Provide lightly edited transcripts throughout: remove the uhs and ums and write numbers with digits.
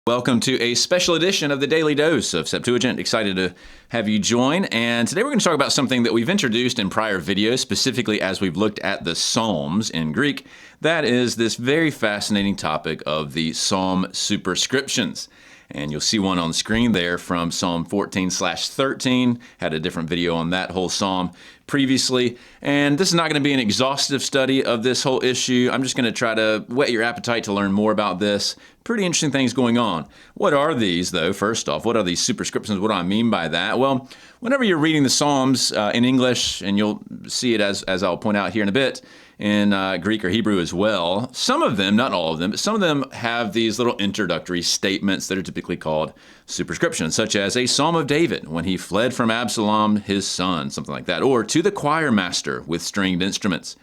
Welcome to a special edition of the Daily Dose of Septuagint. Excited to have you join. And today we're going to talk about something that we've introduced in prior videos, specifically as we've looked at the Psalms in Greek. That is this very fascinating topic of the Psalm superscriptions. And you'll see one on the screen there from Psalm 14/13. Had a different video on that whole psalm previously. And this is not going to be an exhaustive study of this whole issue. I'm just going to try to whet your appetite to learn more about this. Pretty interesting things going on. What are these, though? First off, what are these superscriptions? What do I mean by that? Well, whenever you're reading the Psalms in English, and you'll see it as I'll point out here in a bit, in Greek or Hebrew as well, some of them, not all of them, but some of them have these little introductory statements that are typically called superscriptions, such as a Psalm of David when he fled from Absalom, his son, something like that, or to the choir master with stringed instruments.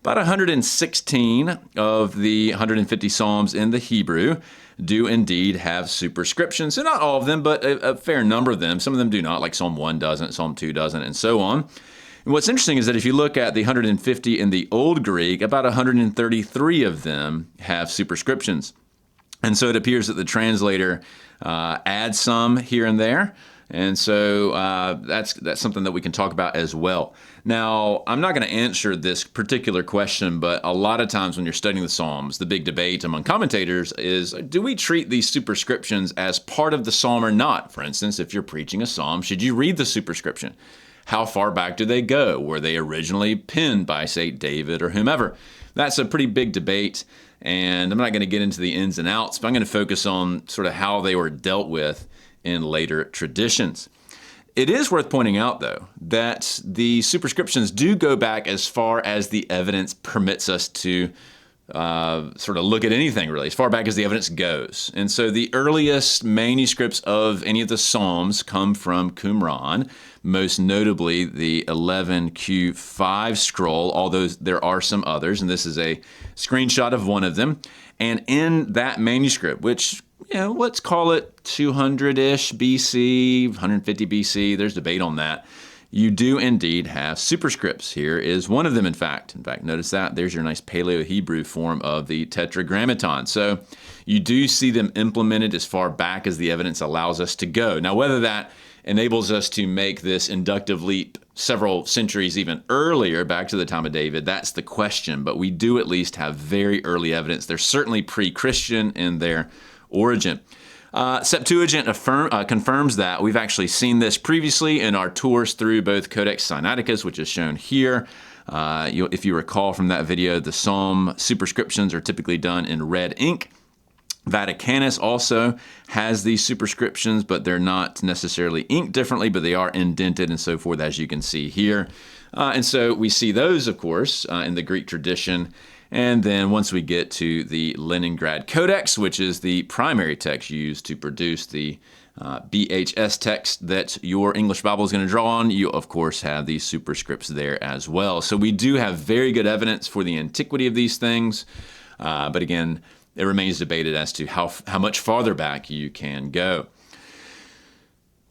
About 116 of the 150 Psalms in the Hebrew do indeed have superscriptions. So not all of them, but a fair number of them. Some of them do not, like Psalm 1 doesn't, Psalm 2 doesn't, and so on. And what's interesting is that if you look at the 150 in the Old Greek, about 133 of them have superscriptions. And so it appears that the translator adds some here and there. And so that's something that we can talk about as well. Now, I'm not going to answer this particular question, but a lot of times when you're studying the Psalms, the big debate among commentators is, do we treat these superscriptions as part of the Psalm or not? For instance, if you're preaching a Psalm, should you read the superscription? How far back do they go? Were they originally penned by, say, David or whomever? That's a pretty big debate, and I'm not going to get into the ins and outs, but I'm going to focus on sort of how they were dealt with in later traditions. It is worth pointing out, though, that the superscriptions do go back as far as the evidence permits us to sort of look at anything, really, as far back as the evidence goes. And so the earliest manuscripts of any of the Psalms come from Qumran, most notably the 11Q5 scroll, although there are some others, and this is a screenshot of one of them. And in that manuscript, which, let's call it 200-ish BC, 150 BC, there's debate on that, you do indeed have superscripts. Here is one of them, in fact. In fact, notice that. There's your nice Paleo-Hebrew form of the Tetragrammaton. So you do see them implemented as far back as the evidence allows us to go. Now, whether that enables us to make this inductive leap several centuries even earlier, back to the time of David, that's the question. But we do at least have very early evidence. They're certainly pre-Christian in their origin. Septuagint confirms that. We've actually seen this previously in our tours through both Codex Sinaiticus, which is shown here. If you recall from that video, the Psalm superscriptions are typically done in red ink. Vaticanus also has these superscriptions, but they're not necessarily inked differently, but they are indented and so forth, as you can see here. And so we see those, of course, in the Greek tradition. And then once we get to the Leningrad Codex, which is the primary text used to produce the BHS text that your English Bible is going to draw on, you, of course, have these superscripts there as well. So we do have very good evidence for the antiquity of these things. But again, it remains debated as to how much farther back you can go.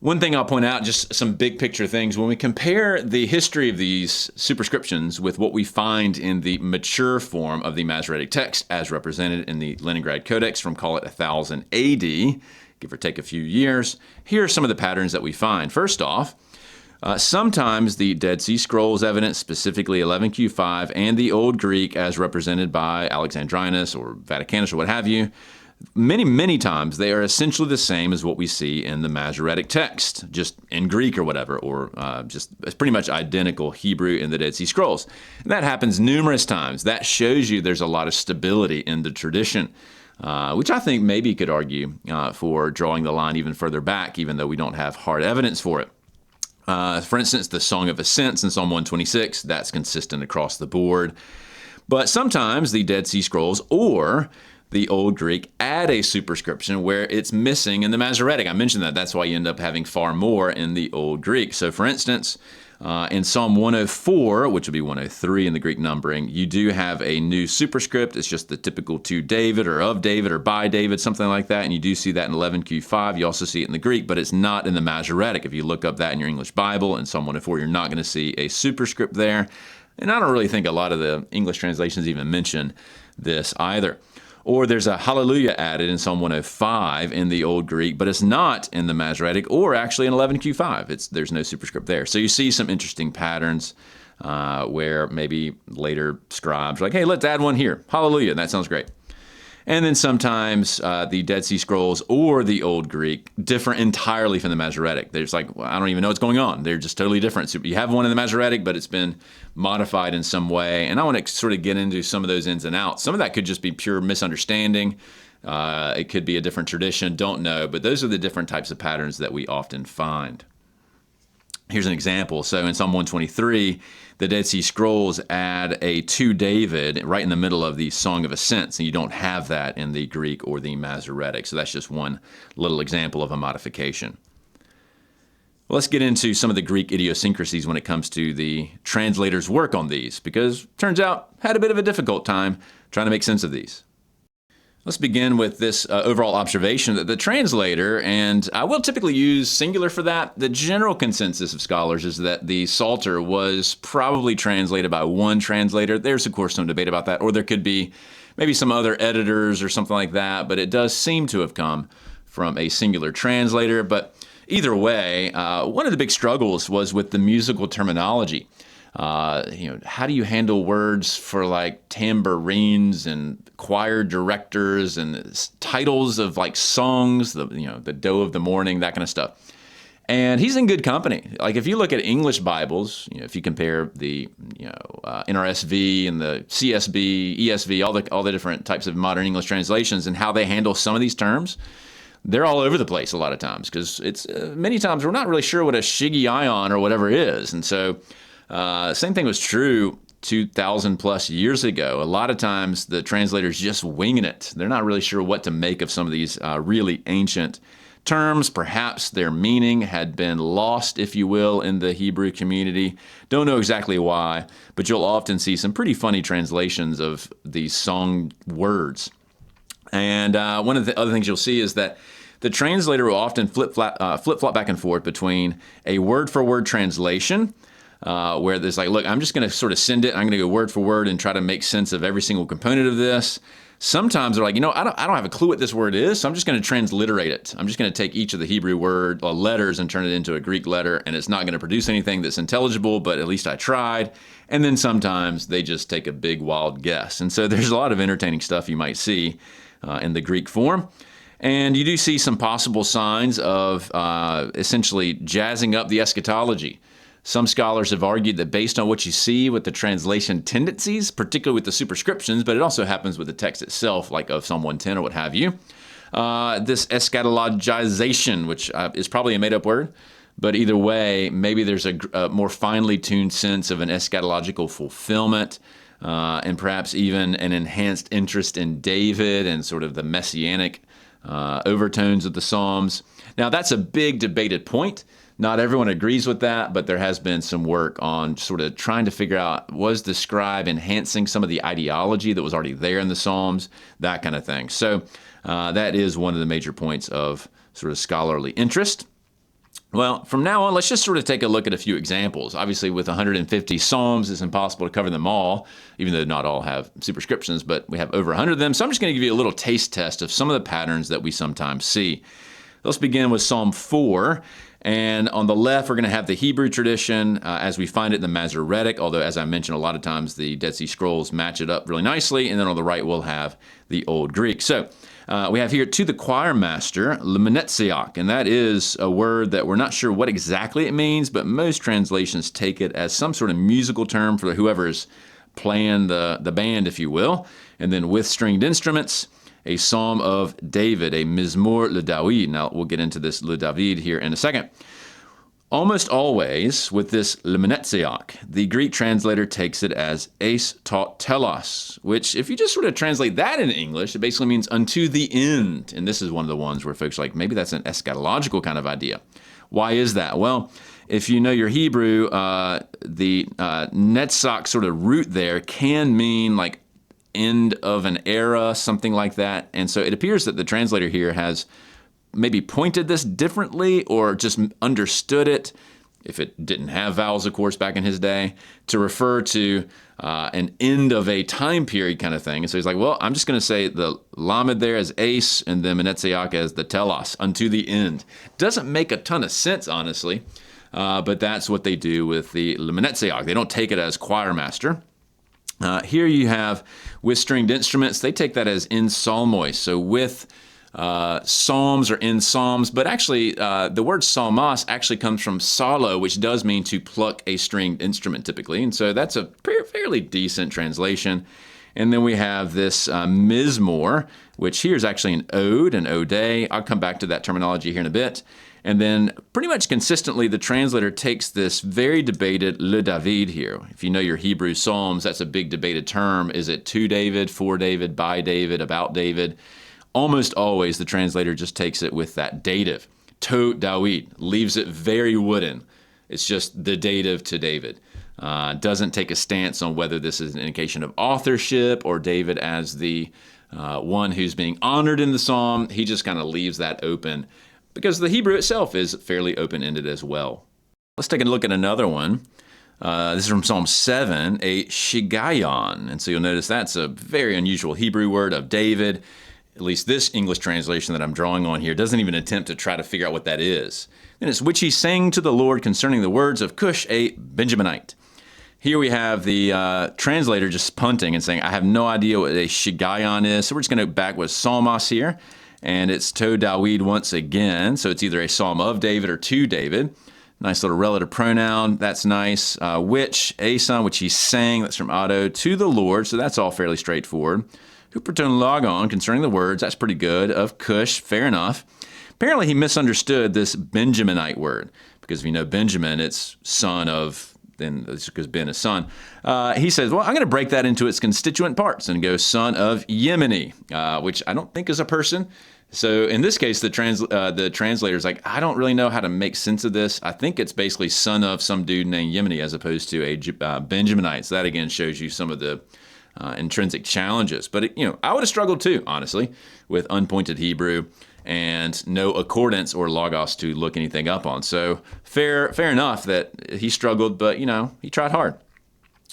One thing I'll point out, just some big picture things, when we compare the history of these superscriptions with what we find in the mature form of the Masoretic text as represented in the Leningrad Codex from, call it, 1000 AD, give or take a few years, here are some of the patterns that we find. First off, sometimes the Dead Sea Scrolls evidence, specifically 11Q5, and the Old Greek as represented by Alexandrinus or Vaticanus or what have you, many times they are essentially the same as what we see in the Masoretic text, just in Greek or whatever, or just pretty much identical Hebrew in the Dead Sea Scrolls. And that happens numerous times. That shows you there's a lot of stability in the tradition, which I think maybe could argue for drawing the line even further back, even though we don't have hard evidence for it. For instance, the Song of Ascents in Psalm 126, that's consistent across the board. But sometimes the Dead Sea Scrolls or the Old Greek add a superscription where it's missing in the Masoretic. I mentioned that. That's why you end up having far more in the Old Greek. So for instance, in Psalm 104, which would be 103 in the Greek numbering, you do have a new superscript. It's just the typical to David or by David, something like that. And you do see that in 11Q5. You also see it in the Greek, but it's not in the Masoretic. If you look up that in your English Bible in Psalm 104, you're not going to see a superscript there. And I don't really think a lot of the English translations even mention this either. Or there's a hallelujah added in Psalm 105 in the Old Greek, but it's not in the Masoretic or actually in 11Q5. There's no superscript there. So you see some interesting patterns where maybe later scribes are like, hey, let's add one here. Hallelujah. And that sounds great. And then sometimes the Dead Sea Scrolls or the Old Greek differ entirely from the Masoretic. There's like, well, I don't even know what's going on. They're just totally different. So you have one in the Masoretic, but it's been modified in some way. And I want to sort of get into some of those ins and outs. Some of that could just be pure misunderstanding. It could be a different tradition. Don't know. But those are the different types of patterns that we often find. Here's an example. So in Psalm 123, the Dead Sea Scrolls add a to David right in the middle of the Song of Ascents, and you don't have that in the Greek or the Masoretic. So that's just one little example of a modification. Well, let's get into some of the Greek idiosyncrasies when it comes to the translator's work on these, because turns out had a bit of a difficult time trying to make sense of these. Let's begin with this overall observation that the translator, and I will typically use singular for that, the general consensus of scholars is that the Psalter was probably translated by one translator. There's, of course, some debate about that, or there could be maybe some other editors or something like that, but it does seem to have come from a singular translator. But either way, one of the big struggles was with the musical terminology. How do you handle words for like tambourines and choir directors and titles of like songs, the doe of the morning, that kind of stuff. And he's in good company. Like if you look at English Bibles, if you compare the NRSV and the CSB, ESV, all the different types of modern English translations and how they handle some of these terms, they're all over the place a lot of times because it's many times we're not really sure what a shiggaion or whatever is, and so. Same thing was true 2,000 plus years ago. A lot of times the translators just winging it. They're not really sure what to make of some of these really ancient terms. Perhaps their meaning had been lost, if you will, in the Hebrew community. Don't know exactly why, but you'll often see some pretty funny translations of these song words. And one of the other things you'll see is that the translator will often flip-flop back and forth between a word-for-word translation, where there's like, look, I'm just going to sort of send it. I'm going to go word for word and try to make sense of every single component of this. Sometimes they're like, I don't have a clue what this word is, so I'm just going to transliterate it. I'm just going to take each of the Hebrew word letters and turn it into a Greek letter, and it's not going to produce anything that's intelligible, but at least I tried. And then sometimes they just take a big wild guess. And so there's a lot of entertaining stuff you might see in the Greek form. And you do see some possible signs of essentially jazzing up the eschatology. Some scholars have argued that based on what you see with the translation tendencies, particularly with the superscriptions, but it also happens with the text itself, like of Psalm 110 or what have you, this eschatologization, which is probably a made-up word, but either way, maybe there's a more finely tuned sense of an eschatological fulfillment, and perhaps even an enhanced interest in David and sort of the messianic overtones of the Psalms. Now, that's a big debated point. Not everyone agrees with that, but there has been some work on sort of trying to figure out, was the scribe enhancing some of the ideology that was already there in the Psalms, that kind of thing. So that is one of the major points of sort of scholarly interest. Well, from now on, let's just sort of take a look at a few examples. Obviously, with 150 Psalms, it's impossible to cover them all, even though not all have superscriptions, but we have over 100 of them. So I'm just going to give you a little taste test of some of the patterns that we sometimes see. Let's begin with Psalm 4. And on the left, we're going to have the Hebrew tradition as we find it in the Masoretic, although, as I mentioned, a lot of times the Dead Sea Scrolls match it up really nicely. And then on the right, we'll have the Old Greek. So we have here, to the choir master, lemenetziach, and that is a word that we're not sure what exactly it means, but most translations take it as some sort of musical term for whoever's playing the band, if you will. And then with stringed instruments, a psalm of David, a Mizmor le David. Now, we'll get into this le David here in a second. Almost always, with this lemenetziach, the Greek translator takes it as eis tot telos, which, if you just sort of translate that into English, it basically means unto the end. And this is one of the ones where folks are like, maybe that's an eschatological kind of idea. Why is that? Well, if you know your Hebrew, the netzach sort of root there can mean like end of an era, something like that. And so it appears that the translator here has maybe pointed this differently or just understood it if it didn't have vowels, of course, back in his day, to refer to an end of a time period kind of thing. And so he's like, well, I'm just going to say the lamed there as ace and the menetzeach as the telos, unto the end. Doesn't make a ton of sense, honestly, but that's what they do with the menetzeach. They don't take it as choir master. Here you have with stringed instruments, they take that as in psalmoi. So with psalms or in psalms, but actually the word psalmos actually comes from psalo, which does mean to pluck a stringed instrument typically. And so that's a fairly decent translation. And then we have this mizmor, which here is actually an ode, an ode. I'll come back to that terminology here in a bit. And then pretty much consistently, the translator takes this very debated le David here. If you know your Hebrew Psalms, that's a big debated term. Is it to David, for David, by David, about David? Almost always the translator just takes it with that dative. To David, leaves it very wooden. It's just the dative to David. Doesn't take a stance on whether this is an indication of authorship or David as the one who's being honored in the psalm. He just kind of leaves that open because the Hebrew itself is fairly open-ended as well. Let's take a look at another one. This is from Psalm 7, a shigayon. And so you'll notice that's a very unusual Hebrew word of David. At least this English translation that I'm drawing on here doesn't even attempt to try to figure out what that is. And it's which he sang to the Lord concerning the words of Cush, a Benjaminite. Here we have the translator just punting and saying, I have no idea what a shigayon is. So we're just going to go back with psalmos here. And it's to David once again. So it's either a psalm of David or to David. Nice little relative pronoun. That's nice. Which, a son, which he sang. That's from Otto, to the Lord. So that's all fairly straightforward. Huperton logon concerning the words. That's pretty good. Of Cush. Fair enough. Apparently he misunderstood this Benjaminite word. Because if you know Benjamin, it's son of, then it's because Ben is son. He says, well, I'm going to break that into its constituent parts and go son of Yemeni, which I don't think is a person. So in this case, the translator's like, I don't really know how to make sense of this. I think it's basically son of some dude named Yemeni as opposed to a Benjaminite. So that again shows you some of the intrinsic challenges. But I would have struggled too, honestly, with unpointed Hebrew and no accordance or logos to look anything up on. So fair enough that he struggled, but he tried hard.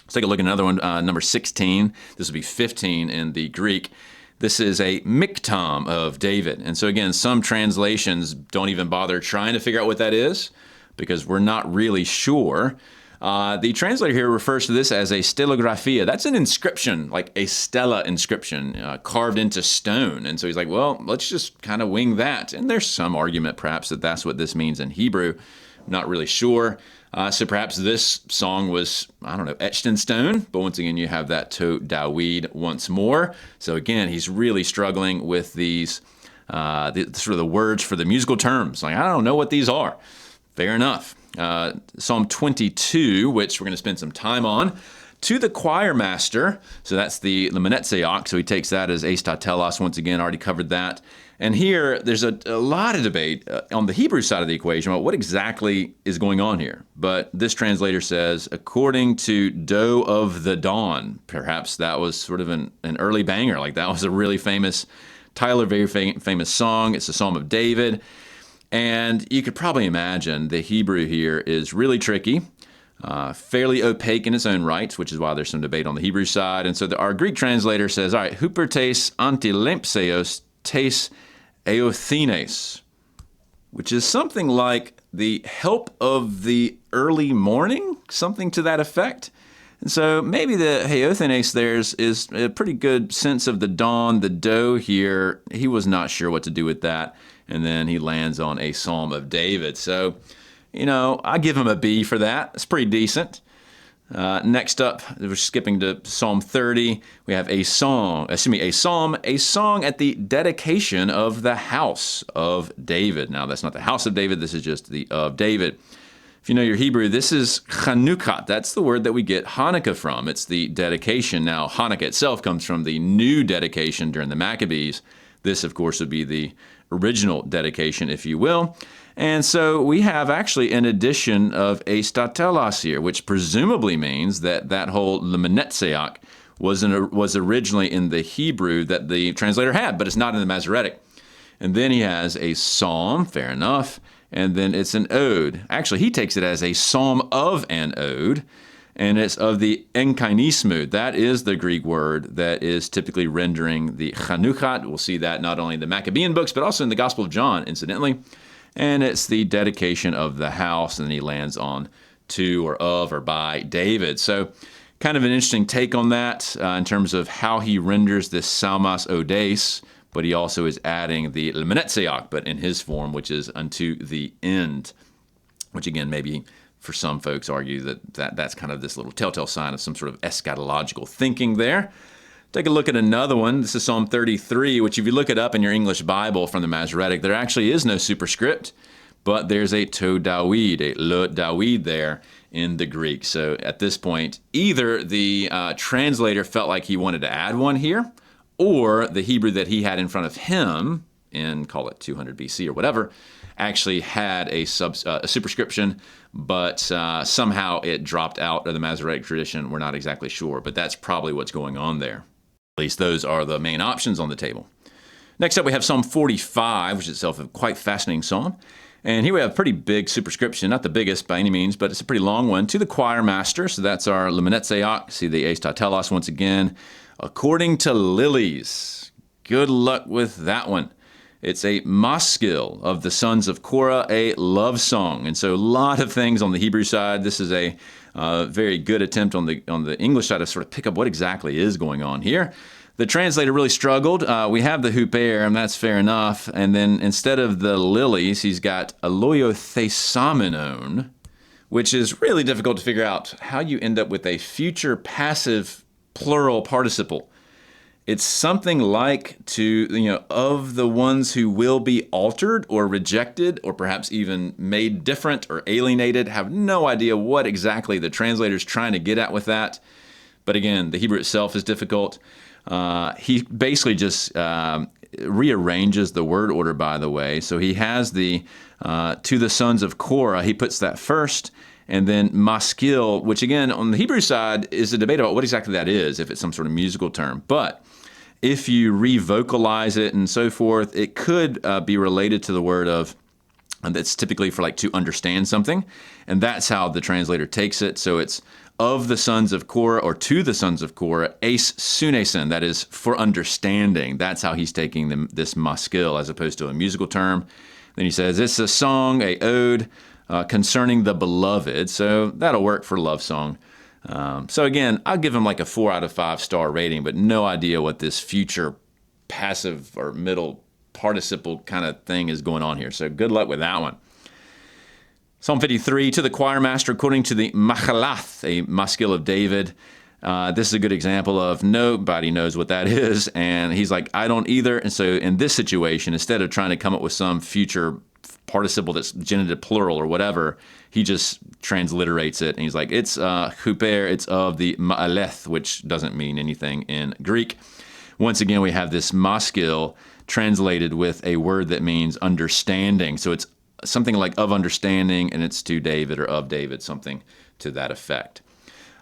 Let's take a look at another one, number 16. This will be 15 in the Greek. This is a miktam of David. And so again, some translations don't even bother trying to figure out what that is because we're not really sure. The translator here refers to this as a stelographia. That's an inscription, like a stela inscription carved into stone. And so he's like, well, let's just kind of wing that. And there's some argument perhaps that that's what this means in Hebrew. Not really sure. So perhaps this song was, I don't know, etched in stone. But once again, you have that to David once more. So again, he's really struggling with these, sort of the words for the musical terms. Like, I don't know what these are. Fair enough. Psalm 22, which we're going to spend some time on. To the choir master, so that's the menetzeach, so he takes that as eis telos. Once again, already covered that. And here, there's a lot of debate on the Hebrew side of the equation about what exactly is going on here. But this translator says, according to doe of the dawn. Perhaps that was sort of an early banger, like that was a really famous Tyler, very famous song. It's a Psalm of David. And you could probably imagine the Hebrew here is really tricky. Fairly opaque in its own right, which is why there's some debate on the Hebrew side. And so our Greek translator says, all right, hupertes antilempseos tes eothenes, which is something like the help of the early morning, something to that effect. And so maybe the heothenes there is a pretty good sense of the dawn, the doe here. He was not sure what to do with that. And then he lands on a Psalm of David. So, I give him a B for that. It's pretty decent. Next up, we're skipping to Psalm 30. We have a song at the dedication of the house of David. Now, that's not the house of David. This is just the of David. If you know your Hebrew, this is Chanukah. That's the word that we get Hanukkah from. It's the dedication. Now, Hanukkah itself comes from the new dedication during the Maccabees. This, of course, would be the original dedication, if you will. And so we have actually an addition of eis telos here, which presumably means that whole menetzeach was originally in the Hebrew that the translator had, but it's not in the Masoretic. And then he has a psalm, fair enough, and then it's an ode. Actually, he takes it as a psalm of an ode, and it's of the enkainismu. That is the Greek word that is typically rendering the Chanuchat. We'll see that not only in the Maccabean books, but also in the Gospel of John, incidentally. And it's the dedication of the house, and then he lands on to or of or by David. So kind of an interesting take on that in terms of how he renders this Psalmos Odes, but he also is adding the Lemenetzeach, but in his form, which is unto the end, which again, maybe for some folks argue that's kind of this little telltale sign of some sort of eschatological thinking there. Take a look at another one. This is Psalm 33, which if you look it up in your English Bible from the Masoretic, there actually is no superscript, but there's a to Dawid, a le Dawid there in the Greek. So at this point, either the translator felt like he wanted to add one here, or the Hebrew that he had in front of him in, call it 200 BC or whatever, actually had a superscription, but somehow it dropped out of the Masoretic tradition. We're not exactly sure, but that's probably what's going on there. At least those are the main options on the table. Next up, we have Psalm 45, which is itself a quite fascinating psalm. And here we have a pretty big superscription, not the biggest by any means, but it's a pretty long one, to the choir master. So that's our Lemenetzeach. See the Eis Tatelos once again. According to lilies. Good luck with that one. It's a maskil of the sons of Korah, a love song. And so a lot of things on the Hebrew side. This is a very good attempt on the English side to sort of pick up what exactly is going on here. The translator really struggled. We have the huper, and that's fair enough. And then instead of the lilies, he's got aloiothesamenon, which is really difficult to figure out how you end up with a future passive plural participle. It's something like of the ones who will be altered or rejected or perhaps even made different or alienated. Have no idea what exactly the translator's trying to get at with that. But again, the Hebrew itself is difficult. He basically just rearranges the word order, by the way. So he has the to the sons of Korah, he puts that first, and then maskil, which again, on the Hebrew side, is a debate about what exactly that is, if it's some sort of musical term. But if you re-vocalize it and so forth, it could be related to the word of, that's typically for like to understand something. And that's how the translator takes it. So it's of the sons of Korah, or to the sons of Korah, eis sunesen, that is for understanding. That's how he's taking this maskil as opposed to a musical term. Then he says, it's a song, a ode concerning the beloved. So that'll work for love song. So again, I'll give him like a 4 out of 5 star rating, but no idea what this future passive or middle participle kind of thing is going on here. So good luck with that one. Psalm 53, to the choir master, according to the Machalath, a maskil of David. This is a good example of nobody knows what that is. And he's like, I don't either. And so in this situation, instead of trying to come up with some future participle that's genitive plural or whatever, he just transliterates it. And he's like, it's huper, it's of the ma'aleth, which doesn't mean anything in Greek. Once again, we have this maskil translated with a word that means understanding. So it's something like of understanding, and it's to David or of David, something to that effect.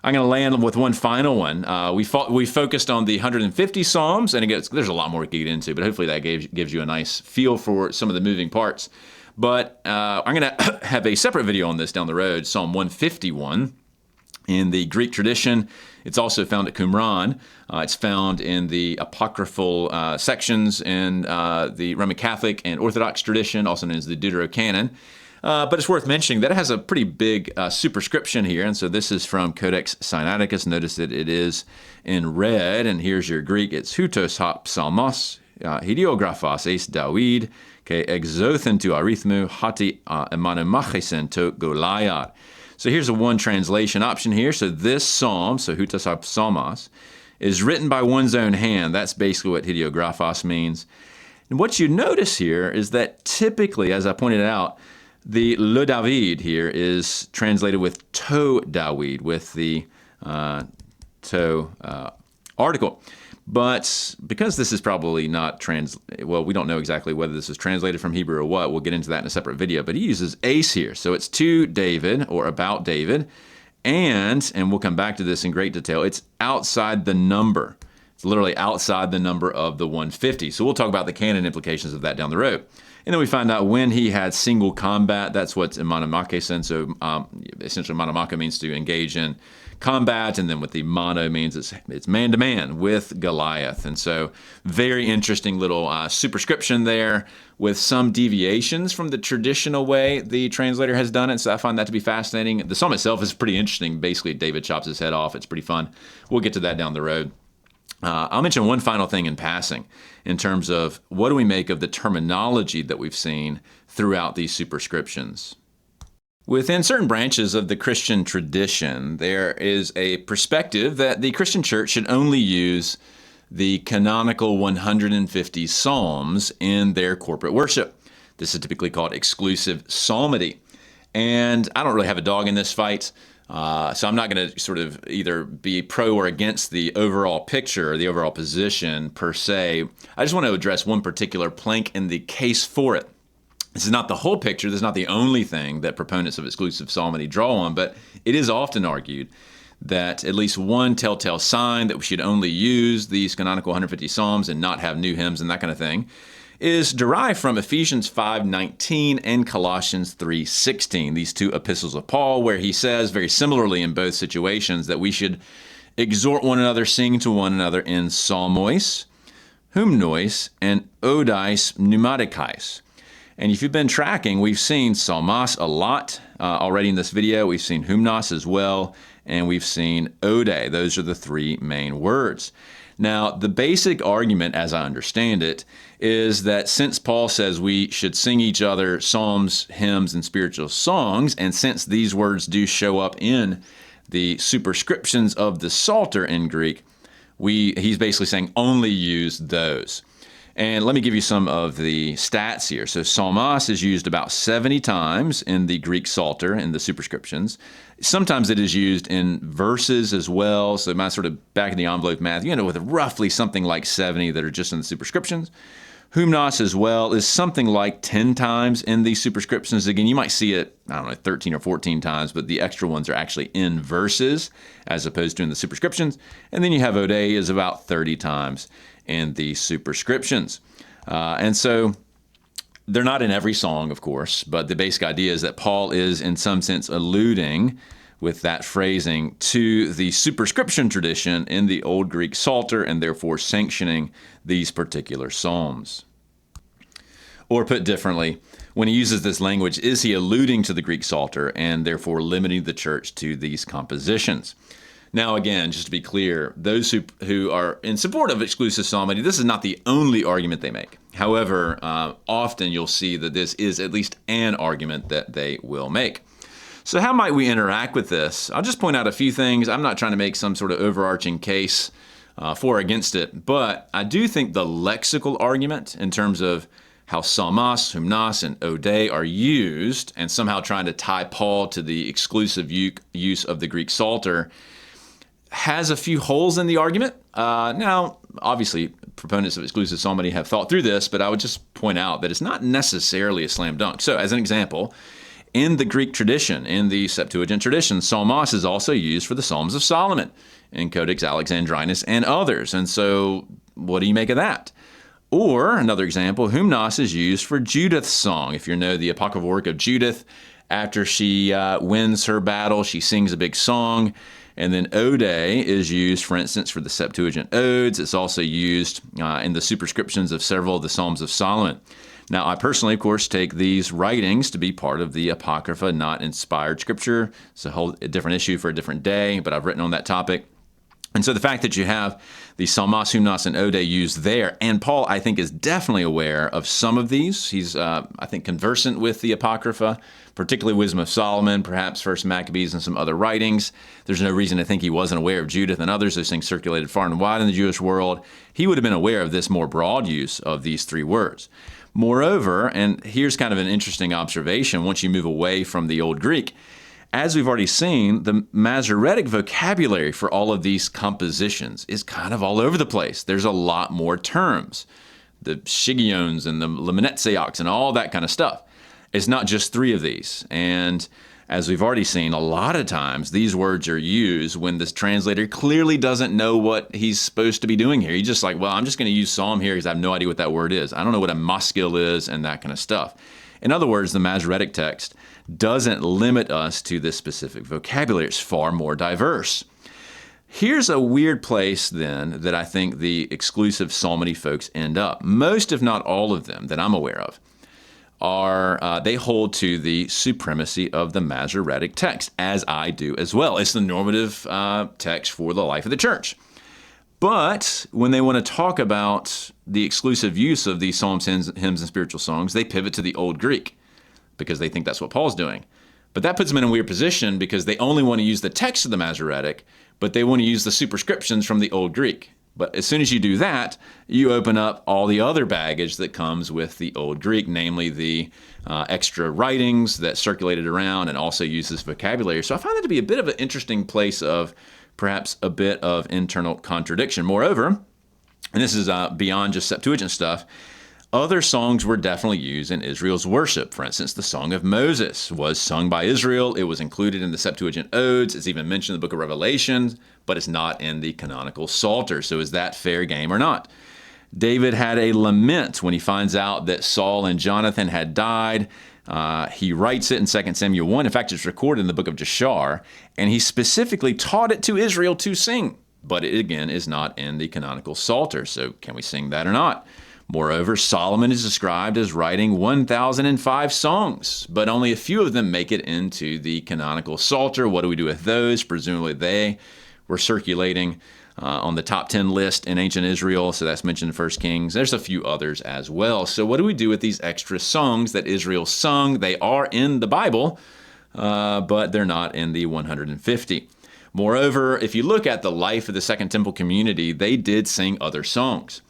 I'm going to land with one final one. We focused on the 150 Psalms, and again, there's a lot more to get into, but hopefully that gives you a nice feel for some of the moving parts. But I'm going to have a separate video on this down the road, Psalm 151. In the Greek tradition, it's also found at Qumran. It's found in the apocryphal sections in the Roman Catholic and Orthodox tradition, also known as the Deuterocanon. But it's worth mentioning that it has a pretty big superscription here. And so this is from Codex Sinaiticus. Notice that it is in red. And here's your Greek. It's hutos hop psalmos, hidiographos eis Dawid, ke exothen tu arithmu, hati emanomachesen to Goliath. So here's a one translation option here. So this psalm, so hutos hop psalmos, is written by one's own hand. That's basically what hidiographos means. And what you notice here is that typically, as I pointed out, the le David here is translated with to Dawid, with the to article. But because this is probably not we don't know exactly whether this is translated from Hebrew or what. We'll get into that in a separate video. But he uses eis here. So it's to David or about David. And we'll come back to this in great detail, it's outside the number. It's literally outside the number of the 150. So we'll talk about the canon implications of that down the road. And then we find out when he had single combat. That's what monomake said. So essentially monomake means to engage in combat, and then what the mono means it's man-to-man with Goliath. And so very interesting little superscription there with some deviations from the traditional way the translator has done it. So I find that to be fascinating. The psalm itself is pretty interesting. Basically, David chops his head off. It's pretty fun. We'll get to that down the road. I'll mention one final thing in passing in terms of what do we make of the terminology that we've seen throughout these superscriptions. Within certain branches of the Christian tradition, there is a perspective that the Christian church should only use the canonical 150 psalms in their corporate worship. This is typically called exclusive psalmody. And I don't really have a dog in this fight. So I'm not going to sort of either be pro or against the overall picture or the overall position per se. I just want to address one particular plank in the case for it. This is not the whole picture. This is not the only thing that proponents of exclusive psalmody draw on, but it is often argued that at least one telltale sign that we should only use these canonical 150 psalms and not have new hymns and that kind of thing is derived from Ephesians 5:19 and Colossians 3:16, these two epistles of Paul, where he says very similarly in both situations that we should exhort one another, sing to one another in psalmois, hymnois, and odais pneumatikais. And if you've been tracking, we've seen psalmos a lot already in this video. We've seen hymnos as well, and we've seen ode. Those are the three main words. Now, the basic argument, as I understand it, is that since Paul says we should sing each other psalms, hymns, and spiritual songs, and since these words do show up in the superscriptions of the Psalter in Greek, he's basically saying only use those. And let me give you some of the stats here. So psalmos is used about 70 times in the Greek Psalter, in the superscriptions. Sometimes it is used in verses as well. So my sort of back of the envelope math, with roughly something like 70 that are just in the superscriptions. Hymnos as well is something like 10 times in the superscriptions. Again, you might see it, 13 or 14 times, but the extra ones are actually in verses as opposed to in the superscriptions. And then you have ode is about 30 times in the superscriptions. And so they're not in every song, of course, but the basic idea is that Paul is in some sense alluding with that phrasing to the superscription tradition in the Old Greek Psalter and therefore sanctioning these particular psalms. Or put differently, when he uses this language, is he alluding to the Greek Psalter and therefore limiting the church to these compositions? Now, again, just to be clear, those who are in support of exclusive psalmody, this is not the only argument they make. However, often you'll see that this is at least an argument that they will make. So how might we interact with this? I'll just point out a few things. I'm not trying to make some sort of overarching case for or against it, but I do think the lexical argument in terms of how psalmos, hymnos, and ode are used, and somehow trying to tie Paul to the exclusive use of the Greek Psalter has a few holes in the argument. Now, obviously, proponents of exclusive psalmody have thought through this, but I would just point out that it's not necessarily a slam dunk. So, as an example, in the Greek tradition, in the Septuagint tradition, psalmos is also used for the Psalms of Solomon in Codex Alexandrinus and others. And so, what do you make of that? Or, another example, hymnos is used for Judith's song. If you know the apocryphal work of Judith, after she wins her battle, she sings a big song. And then ode is used, for instance, for the Septuagint odes. It's also used in the superscriptions of several of the Psalms of Solomon. Now, I personally, of course, take these writings to be part of the Apocrypha, not inspired scripture. It's a different issue for a different day, but I've written on that topic. And so the fact that you have the psalmos, hymnos, and ode used there, and Paul, I think, is definitely aware of some of these. He's, I think, conversant with the Apocrypha, particularly Wisdom of Solomon, perhaps First Maccabees, and some other writings. There's no reason to think he wasn't aware of Judith and others. Those things circulated far and wide in the Jewish world. He would have been aware of this more broad use of these three words. Moreover, and here's kind of an interesting observation once you move away from the Old Greek, as we've already seen, the Masoretic vocabulary for all of these compositions is kind of all over the place. There's a lot more terms, the shigiones and the limonetseox and all that kind of stuff. It's not just three of these. And As we've already seen, a lot of times these words are used when this translator clearly doesn't know what he's supposed to be doing here. He's just like, well, I'm just going to use psalm here because I have no idea what that word is. I don't know what a maskil is and that kind of stuff. In other words, the Masoretic text doesn't limit us to this specific vocabulary. It's far more diverse. Here's a weird place, then, that I think the exclusive psalmody folks end up. Most, if not all of them, that I'm aware of, they hold to the supremacy of the Masoretic text, as I do as well. It's the normative text for the life of the church. But when they want to talk about the exclusive use of these psalms, hymns, and spiritual songs, they pivot to the Old Greek because they think that's what Paul's doing. But that puts them in a weird position because they only want to use the text of the Masoretic, but they want to use the superscriptions from the Old Greek. But as soon as you do that, you open up all the other baggage that comes with the Old Greek, namely the extra writings that circulated around and also use this vocabulary. So I find that to be a bit of an interesting place of perhaps a bit of internal contradiction. Moreover, and this is beyond just Septuagint stuff, other songs were definitely used in Israel's worship. For instance, the Song of Moses was sung by Israel. It was included in the Septuagint Odes. It's even mentioned in the book of Revelation, but it's not in the canonical Psalter. So is that fair game or not? David had a lament when he finds out that Saul and Jonathan had died. He writes it in 2 Samuel 1. In fact, it's recorded in the book of Jashar, and he specifically taught it to Israel to sing. But it, again, is not in the canonical Psalter. So can we sing that or not? Moreover, Solomon is described as writing 1,005 songs, but only a few of them make it into the canonical Psalter. What do we do with those? Presumably they were circulating on the top 10 list in ancient Israel, so that's mentioned in 1 Kings. There's a few others as well. So what do we do with these extra songs that Israel sung? They are in the Bible, but they're not in the 150. Moreover, if you look at the life of the Second Temple community, they did sing other songs.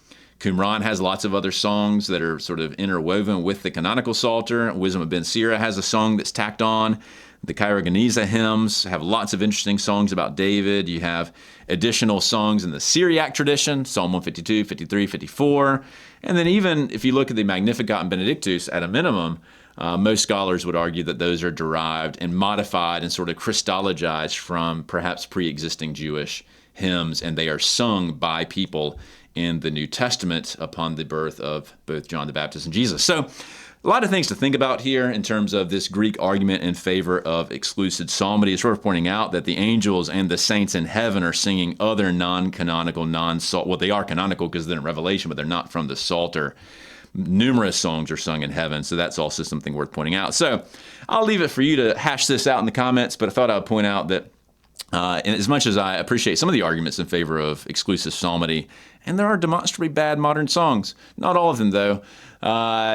Qumran has lots of other songs that are sort of interwoven with the canonical Psalter. Wisdom of Ben Sira has a song that's tacked on. The Cairo-Geniza hymns have lots of interesting songs about David. You have additional songs in the Syriac tradition, Psalm 152, 53, 54. And then even if you look at the Magnificat and Benedictus, at a minimum, most scholars would argue that those are derived and modified and sort of Christologized from perhaps pre-existing Jewish hymns, and they are sung by people in the New Testament upon the birth of both John the Baptist and Jesus. So a lot of things to think about here in terms of this Greek argument in favor of exclusive psalmody. It's worth pointing out that the angels and the saints in heaven are singing other non-canonical, well, they are canonical because they're in Revelation, but they're not from the Psalter. Numerous songs are sung in heaven, so that's also something worth pointing out. So I'll leave it for you to hash this out in the comments, but I thought I would point out that and as much as I appreciate some of the arguments in favor of exclusive psalmody, and there are demonstrably bad modern songs, not all of them though,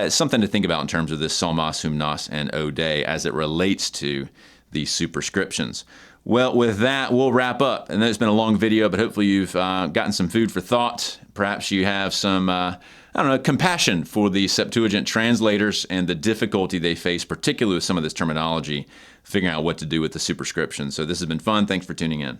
something to think about in terms of this psalmos, hymnos, and ode as it relates to the superscriptions. Well, with that, we'll wrap up. And it's been a long video, but hopefully you've gotten some food for thought. Perhaps you have some compassion for the Septuagint translators and the difficulty they face, particularly with some of this terminology, figuring out what to do with the superscription. So this has been fun. Thanks for tuning in.